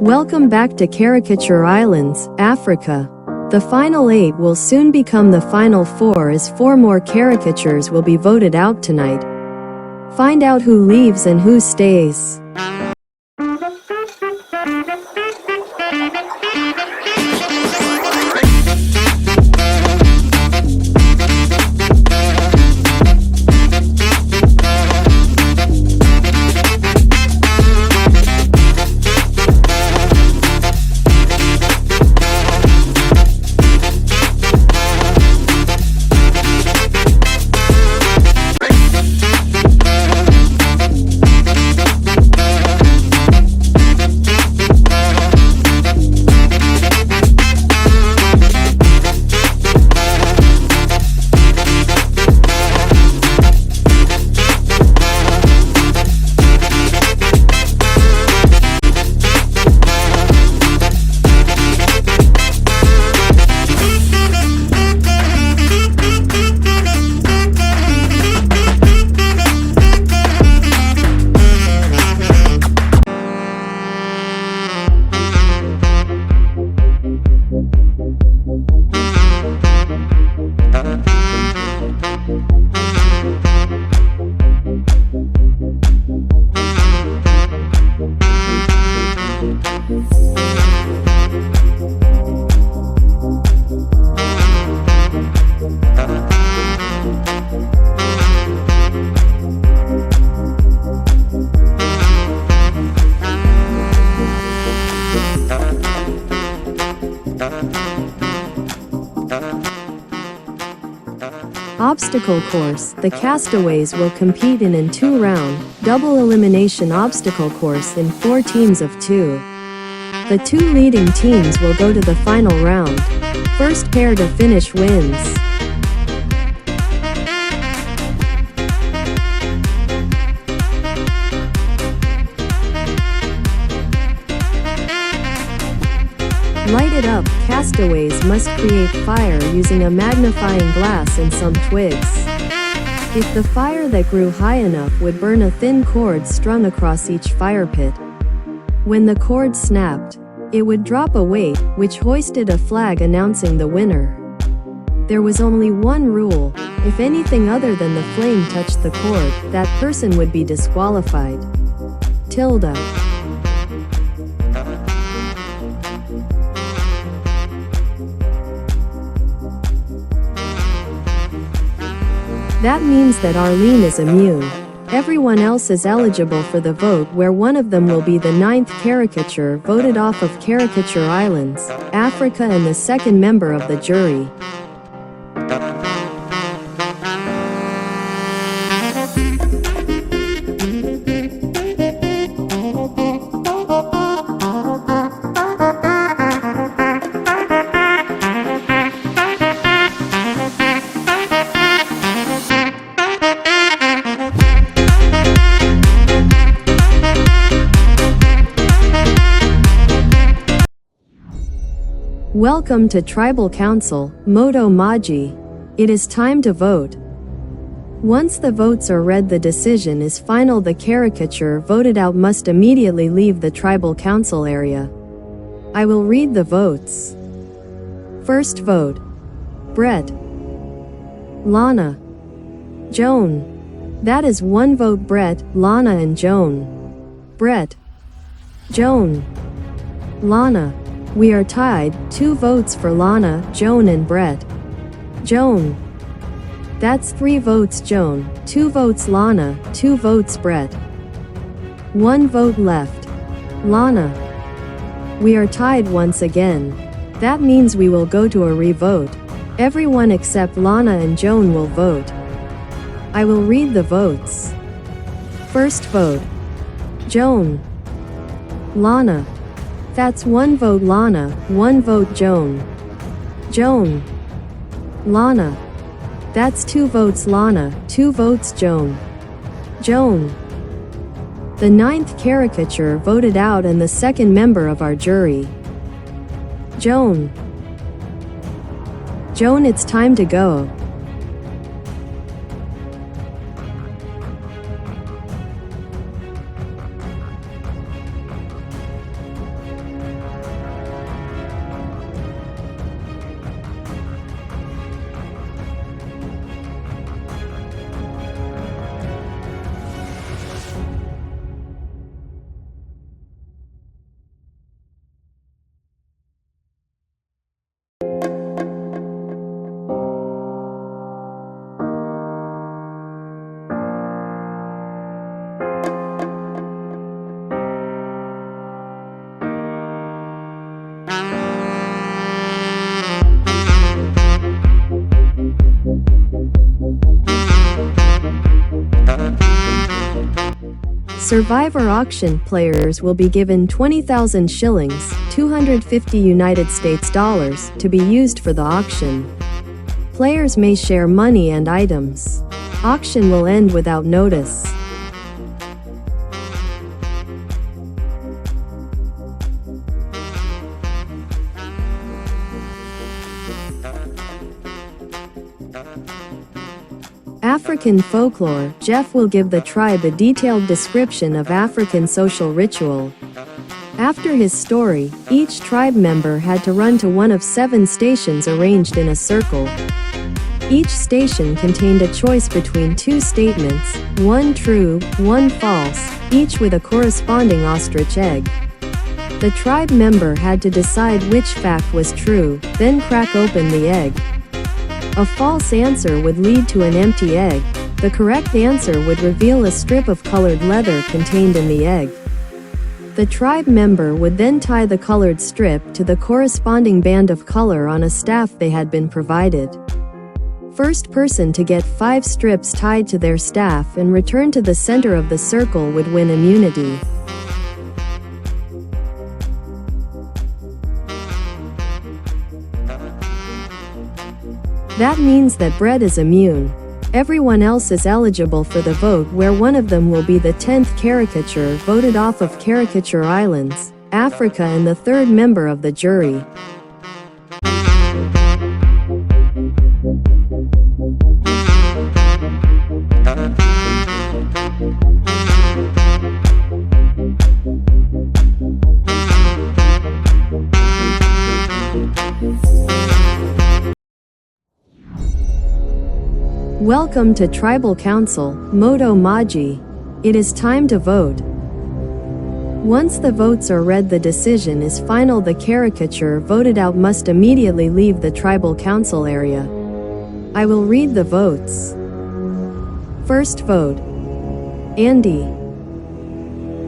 Welcome back to Caricature Islands, Africa. The final 8 will soon become the final 4 as 4 more caricatures will be voted out tonight. Find out who leaves and who stays. Obstacle course. The castaways will compete in a 2-round, double elimination obstacle course in 4 teams of 2. The 2 leading teams will go to the final round. First pair to finish wins. Light it up. Castaways must create fire using a magnifying glass and some twigs. If the fire that grew high enough would burn a thin cord strung across each fire pit. When the cord snapped, it would drop a weight, which hoisted a flag announcing the winner. There was only one rule: if anything other than the flame touched the cord, that person would be disqualified. Tilda. That means that Arlene is immune. Everyone else is eligible for the vote, where one of them will be the 9th caricature voted off of Caricature Islands, Africa, and the second member of the jury. Welcome to Tribal Council, Moto Maji. It is time to vote. Once the votes are read, the decision is final. The caricature voted out must immediately leave the Tribal Council area. I will read the votes. First vote: Brett, Lana, Joan. That is 1 vote. Brett, Lana and Joan. Brett, Joan, Lana. We are tied, 2 votes for Lana, Joan and Brett. Joan. That's 3 votes Joan, 2 votes Lana, 2 votes Brett. 1 vote left. Lana. We are tied once again. That means we will go to a re-vote. Everyone except Lana and Joan will vote. I will read the votes. First vote: Joan, Lana. That's 1 vote Lana, 1 vote Joan. Joan, Lana. That's 2 votes Lana, 2 votes Joan. Joan. The 9th caricature voted out and the second member of our jury. Joan. Joan, it's time to go. Survivor auction players will be given 20,000 shillings, 250 United States dollars, to be used for the auction. Players may share money and items. Auction will end without notice. African folklore. Jeff will give the tribe a detailed description of African social ritual. After his story, each tribe member had to run to one of 7 stations arranged in a circle. Each station contained a choice between 2 statements, one true, one false, each with a corresponding ostrich egg. The tribe member had to decide which fact was true, then crack open the egg. A false answer would lead to an empty egg. The correct answer would reveal a strip of colored leather contained in the egg. The tribe member would then tie the colored strip to the corresponding band of color on a staff they had been provided. First person to get 5 strips tied to their staff and return to the center of the circle would win immunity. That means that Brett is immune. Everyone else is eligible for the vote, where one of them will be the 10th caricature voted off of Caricature Islands, Africa, and the 3rd member of the jury. Welcome to Tribal Council, Moto Maji. It is time to vote. Once the votes are read, the decision is final. The caricature voted out must immediately leave the Tribal Council area. I will read the votes. First vote. Andy.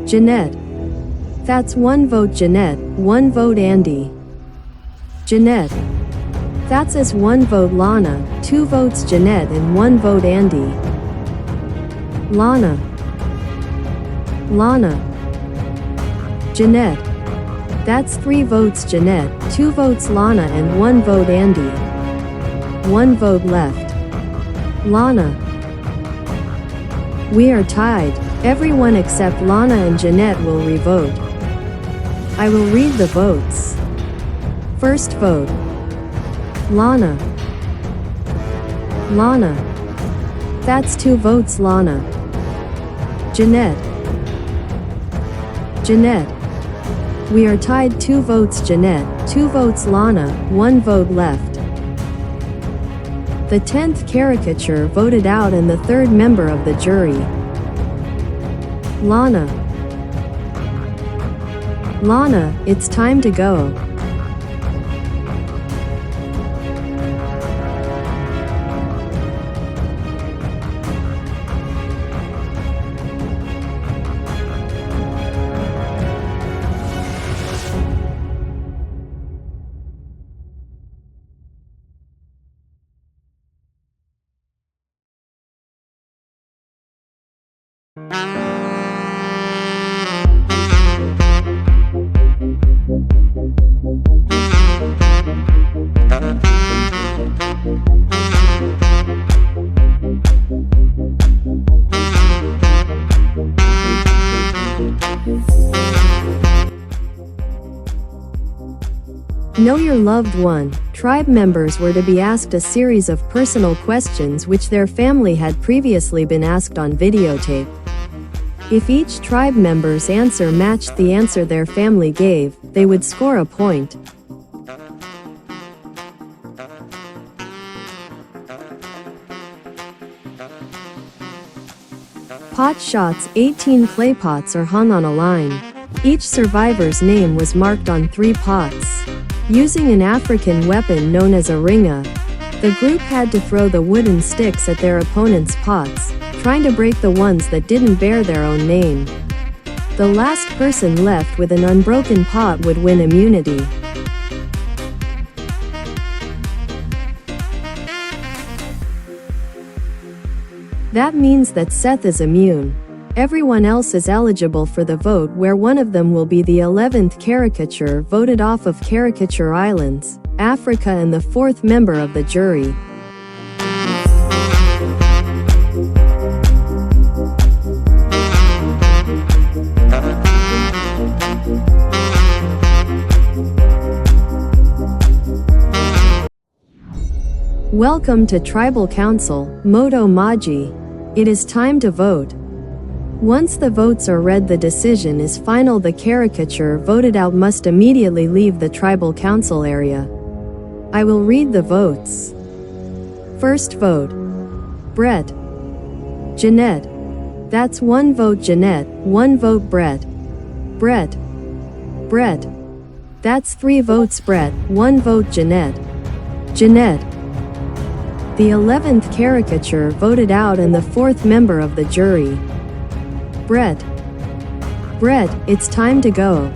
Jeanette. That's 1 vote Jeanette, 1 vote Andy. Jeanette. That's as 1 vote Lana, 2 votes Jeanette and 1 vote Andy. Lana. Lana. Jeanette. That's 3 votes Jeanette, 2 votes Lana and 1 vote Andy. 1 vote left. Lana. We are tied. Everyone except Lana and Jeanette will re-vote. I will read the votes. First vote. Lana. Lana. That's 2 votes Lana. Jeanette. Jeanette. We are tied, 2 votes Jeanette, 2 votes Lana, 1 vote left. The 10th caricature voted out and the 3rd member of the jury. Lana. Lana, it's time to go. Know your loved one. Tribe members were to be asked a series of personal questions which their family had previously been asked on videotape. If each tribe member's answer matched the answer their family gave, they would score a point. Pot shots. 18 clay pots are hung on a line. Each survivor's name was marked on 3 pots. Using an African weapon known as a ringa, the group had to throw the wooden sticks at their opponent's pots, trying to break the ones that didn't bear their own name. The last person left with an unbroken pot would win immunity. That means that Seth is immune. Everyone else is eligible for the vote, where one of them will be the 11th caricature voted off of Caricature Islands, Africa, and the 4th member of the jury. Welcome to Tribal Council, Moto Maji. It is time to vote. Once the votes are read, the decision is final. The caricature voted out must immediately leave the Tribal Council area. I will read the votes. First vote. Brett. Jeanette. That's 1 vote Jeanette, 1 vote Brett. Brett. Brett. That's 3 votes Brett, 1 vote Jeanette. Jeanette. The 11th caricature voted out and the 4th member of the jury. Brett. Brett, it's time to go.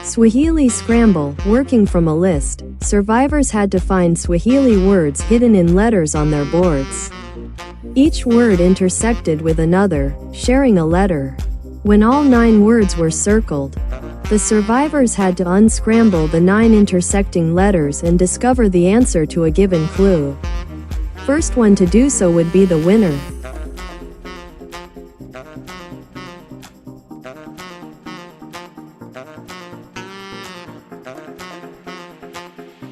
Swahili Scramble. Working from a list, survivors had to find Swahili words hidden in letters on their boards. Each word intersected with another, sharing a letter. When all 9 words were circled, the survivors had to unscramble the 9 intersecting letters and discover the answer to a given clue. First one to do so would be the winner.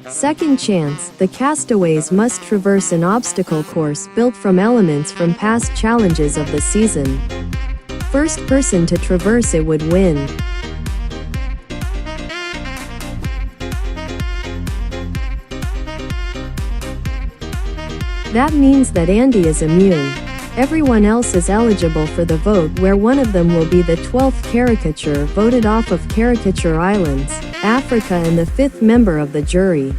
Second chance. The castaways must traverse an obstacle course built from elements from past challenges of the season. First person to traverse it would win. That means that Andy is immune. Everyone else is eligible for the vote, where one of them will be the 12th caricature voted off of Caricature Islands, Africa, and the 5th member of the jury.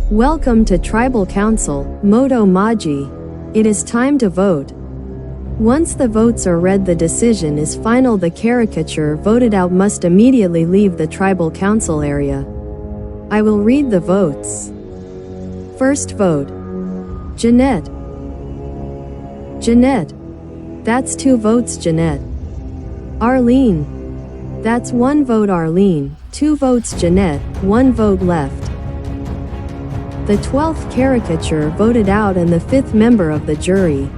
Welcome to Tribal Council, Moto Maji. It is time to vote. Once the votes are read, the decision is final. The caricature voted out must immediately leave the Tribal Council area. I will read the votes. First vote. Jeanette. Jeanette. That's 2 votes Jeanette. Arlene. That's 1 vote Arlene, 2 votes Jeanette, 1 vote left. The 12th caricature voted out and the 5th member of the jury.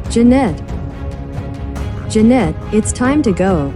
Jeanette. Jeanette, it's time to go.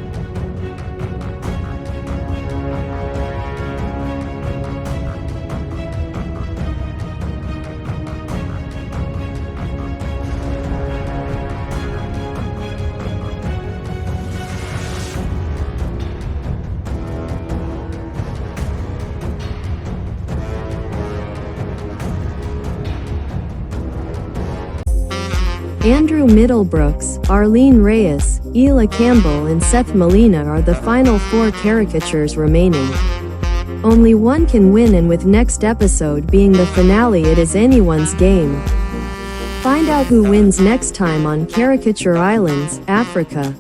Andrew Middlebrooks, Arlene Reyes, Ela Campbell, and Seth Molina are the final 4 caricatures remaining. Only one can win, and with next episode being the finale, it is anyone's game. Find out who wins next time on Caricature Islands, Africa.